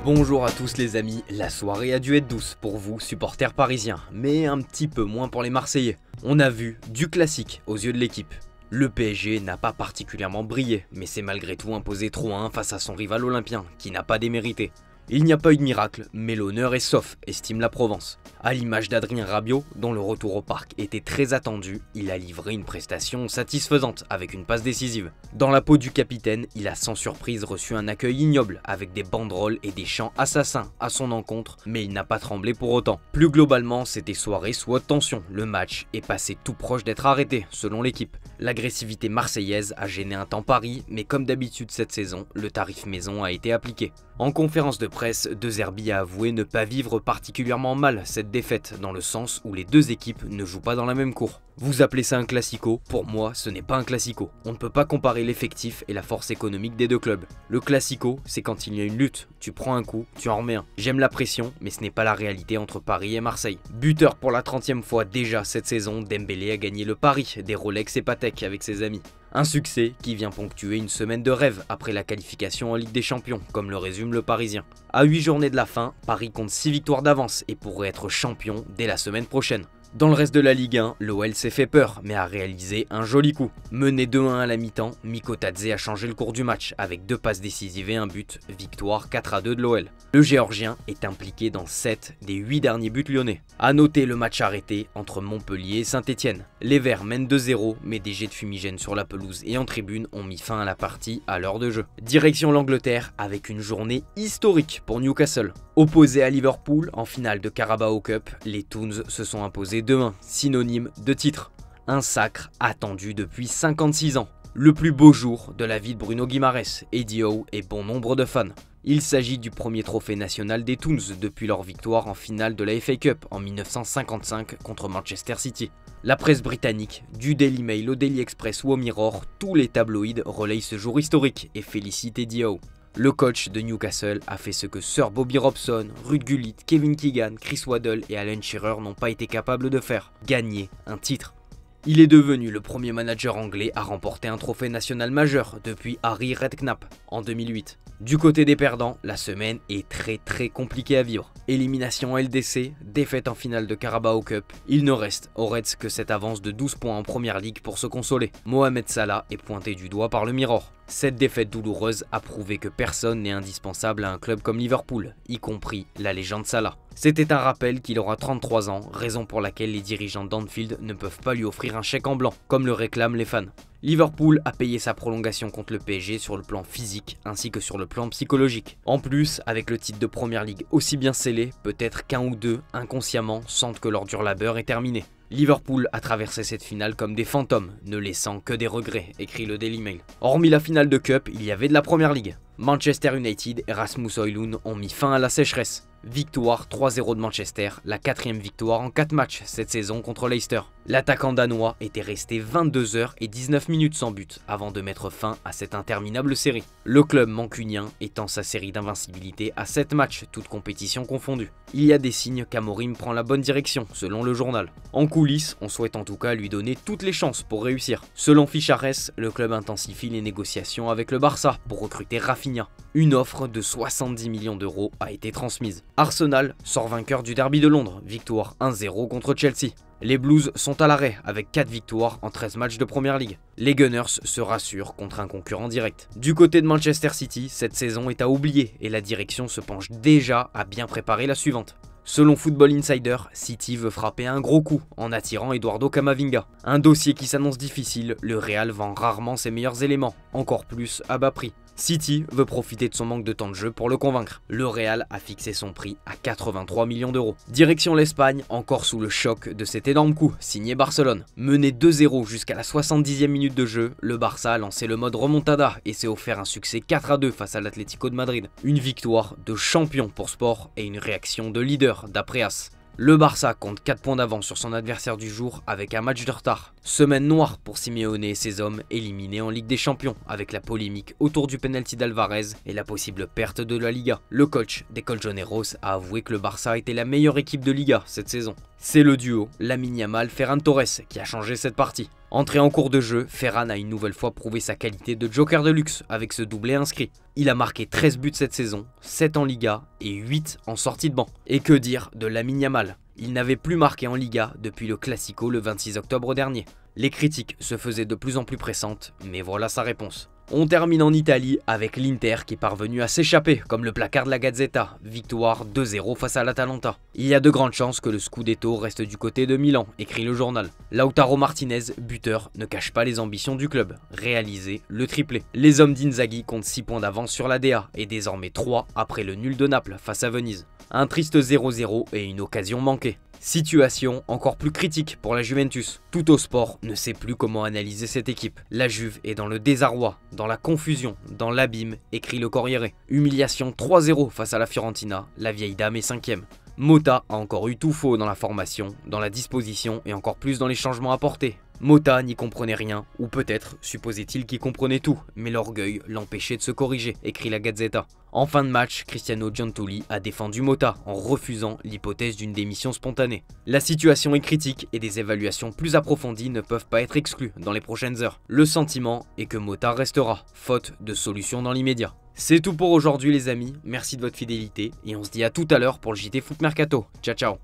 Bonjour à tous les amis, la soirée a dû être douce pour vous supporters parisiens, mais un petit peu moins pour les Marseillais. On a vu du classique aux yeux de l'équipe. Le PSG n'a pas particulièrement brillé, mais s'est malgré tout imposé 3-1 face à son rival olympien, qui n'a pas démérité. Il n'y a pas eu de miracle, mais l'honneur est sauf, estime la Provence. À l'image d'Adrien Rabiot, dont le retour au parc était très attendu, il a livré une prestation satisfaisante avec une passe décisive. Dans la peau du capitaine, il a sans surprise reçu un accueil ignoble avec des banderoles et des chants assassins à son encontre, mais il n'a pas tremblé pour autant. Plus globalement, c'était soirée sous haute tension. Le match est passé tout proche d'être arrêté, selon l'équipe. L'agressivité marseillaise a gêné un temps Paris, mais comme d'habitude cette saison, le tarif maison a été appliqué. En conférence de presse, De Zerbi a avoué ne pas vivre particulièrement mal cette défaite, dans le sens où les deux équipes ne jouent pas dans la même cour. Vous appelez ça un classico? Pour moi, ce n'est pas un classico. On ne peut pas comparer l'effectif et la force économique des deux clubs. Le classico, c'est quand il y a une lutte, tu prends un coup, tu en remets un. J'aime la pression, mais ce n'est pas la réalité entre Paris et Marseille. Buteur pour la 30e fois déjà cette saison, Dembélé a gagné le pari des Rolex et Patek avec ses amis. Un succès qui vient ponctuer une semaine de rêve après la qualification en Ligue des Champions, comme le résume le Parisien. À 8 journées de la fin, Paris compte 6 victoires d'avance et pourrait être champion dès la semaine prochaine. Dans le reste de la Ligue 1, l'OL s'est fait peur, mais a réalisé un joli coup. Mené 2-1 à la mi-temps, Mikotadze a changé le cours du match avec 2 passes décisives et un but, victoire 4-2 de l'OL. Le Géorgien est impliqué dans 7 des 8 derniers buts lyonnais. A noter le match arrêté entre Montpellier et Saint-Etienne. Les Verts mènent 2-0, mais des jets de fumigène sur la pelouse et en tribune ont mis fin à la partie à l'heure de jeu. Direction l'Angleterre avec une journée historique pour Newcastle. Opposés à Liverpool en finale de Carabao Cup, les Toons se sont imposés 2-1, synonyme de titre. Un sacre attendu depuis 56 ans. Le plus beau jour de la vie de Bruno Guimaraes, Eddie Howe et bon nombre de fans. Il s'agit du premier trophée national des Toons depuis leur victoire en finale de la FA Cup en 1955 contre Manchester City. La presse britannique, du Daily Mail au Daily Express ou au Mirror, tous les tabloïds relayent ce jour historique et félicitent Eddie Howe. Le coach de Newcastle a fait ce que Sir Bobby Robson, Ruud Gullit, Kevin Keegan, Chris Waddle et Alan Shearer n'ont pas été capables de faire, gagner un titre. Il est devenu le premier manager anglais à remporter un trophée national majeur depuis Harry Redknapp en 2008. Du côté des perdants, la semaine est très compliquée à vivre. Élimination en LDC, défaite en finale de Carabao Cup, il ne reste aux Reds que cette avance de 12 points en première ligue pour se consoler. Mohamed Salah est pointé du doigt par le Mirror. Cette défaite douloureuse a prouvé que personne n'est indispensable à un club comme Liverpool, y compris la légende Salah. C'était un rappel qu'il aura 33 ans, raison pour laquelle les dirigeants d'Anfield ne peuvent pas lui offrir un chèque en blanc, comme le réclament les fans. Liverpool a payé sa prolongation contre le PSG sur le plan physique ainsi que sur le plan psychologique. En plus, avec le titre de Première Ligue aussi bien scellé, peut-être qu'un ou deux, inconsciemment, sentent que leur dur labeur est terminé. Liverpool a traversé cette finale comme des fantômes, ne laissant que des regrets, écrit le Daily Mail. Hormis la finale de Cup, il y avait de la Première Ligue. Manchester United et Rasmus Højlund ont mis fin à la sécheresse. Victoire 3-0 de Manchester, la 4e victoire en 4 matchs cette saison contre Leicester. L'attaquant danois était resté 22 heures et 19 minutes sans but avant de mettre fin à cette interminable série. Le club mancunien étend sa série d'invincibilité à 7 matchs, toutes compétitions confondues. Il y a des signes qu'Amorim prend la bonne direction, selon le journal. En coulisses, on souhaite en tout cas lui donner toutes les chances pour réussir. Selon Fichares, le club intensifie les négociations avec le Barça pour recruter Rafinha. Une offre de 70 millions d'euros a été transmise. Arsenal sort vainqueur du derby de Londres, victoire 1-0 contre Chelsea. Les Blues sont à l'arrêt avec 4 victoires en 13 matchs de Première Ligue. Les Gunners se rassurent contre un concurrent direct. Du côté de Manchester City, cette saison est à oublier et la direction se penche déjà à bien préparer la suivante. Selon Football Insider, City veut frapper un gros coup en attirant Eduardo Camavinga. Un dossier qui s'annonce difficile, le Real vend rarement ses meilleurs éléments, encore plus à bas prix. City veut profiter de son manque de temps de jeu pour le convaincre. Le Real a fixé son prix à 83 millions d'euros. Direction l'Espagne, encore sous le choc de cet énorme coup, signé Barcelone. Mené 2-0 jusqu'à la 70e minute de jeu, le Barça a lancé le mode remontada et s'est offert un succès 4-2 face à l'Atlético de Madrid. Une victoire de champion pour Sport et une réaction de leader d'après As. Le Barça compte 4 points d'avance sur son adversaire du jour avec un match de retard. Semaine noire pour Simeone et ses hommes éliminés en Ligue des Champions avec la polémique autour du penalty d'Alvarez et la possible perte de la Liga. Le coach des Colchoneros a avoué que le Barça était la meilleure équipe de Liga cette saison. C'est le duo Lamine Yamal-Ferran Torres qui a changé cette partie. Entré en cours de jeu, Ferran a une nouvelle fois prouvé sa qualité de joker de luxe avec ce doublé inscrit. Il a marqué 13 buts cette saison, 7 en Liga et 8 en sortie de banc. Et que dire de Lamine Yamal? Il n'avait plus marqué en Liga depuis le Classico le 26 octobre dernier. Les critiques se faisaient de plus en plus pressantes, mais voilà sa réponse. On termine en Italie avec l'Inter qui est parvenu à s'échapper, comme le placard de la Gazzetta, victoire 2-0 face à l'Atalanta. Il y a de grandes chances que le Scudetto reste du côté de Milan, écrit le journal. Lautaro Martinez, buteur, ne cache pas les ambitions du club, réaliser le triplé. Les hommes d'Inzaghi comptent 6 points d'avance sur la DA et désormais 3 après le nul de Naples face à Venise. Un triste 0-0 et une occasion manquée. Situation encore plus critique pour la Juventus. Tuttosport ne sait plus comment analyser cette équipe. La Juve est dans le désarroi, dans la confusion, dans l'abîme, écrit le Corriere. Humiliation 3-0 face à la Fiorentina, la vieille dame est 5e. Motta a encore eu tout faux dans la formation, dans la disposition et encore plus dans les changements apportés. Motta n'y comprenait rien, ou peut-être supposait-il qu'il comprenait tout, mais l'orgueil l'empêchait de se corriger, écrit la Gazzetta. En fin de match, Cristiano Giuntoli a défendu Motta en refusant l'hypothèse d'une démission spontanée. La situation est critique et des évaluations plus approfondies ne peuvent pas être exclues dans les prochaines heures. Le sentiment est que Motta restera, faute de solution dans l'immédiat. C'est tout pour aujourd'hui les amis, merci de votre fidélité et on se dit à tout à l'heure pour le JT Foot Mercato. Ciao ciao.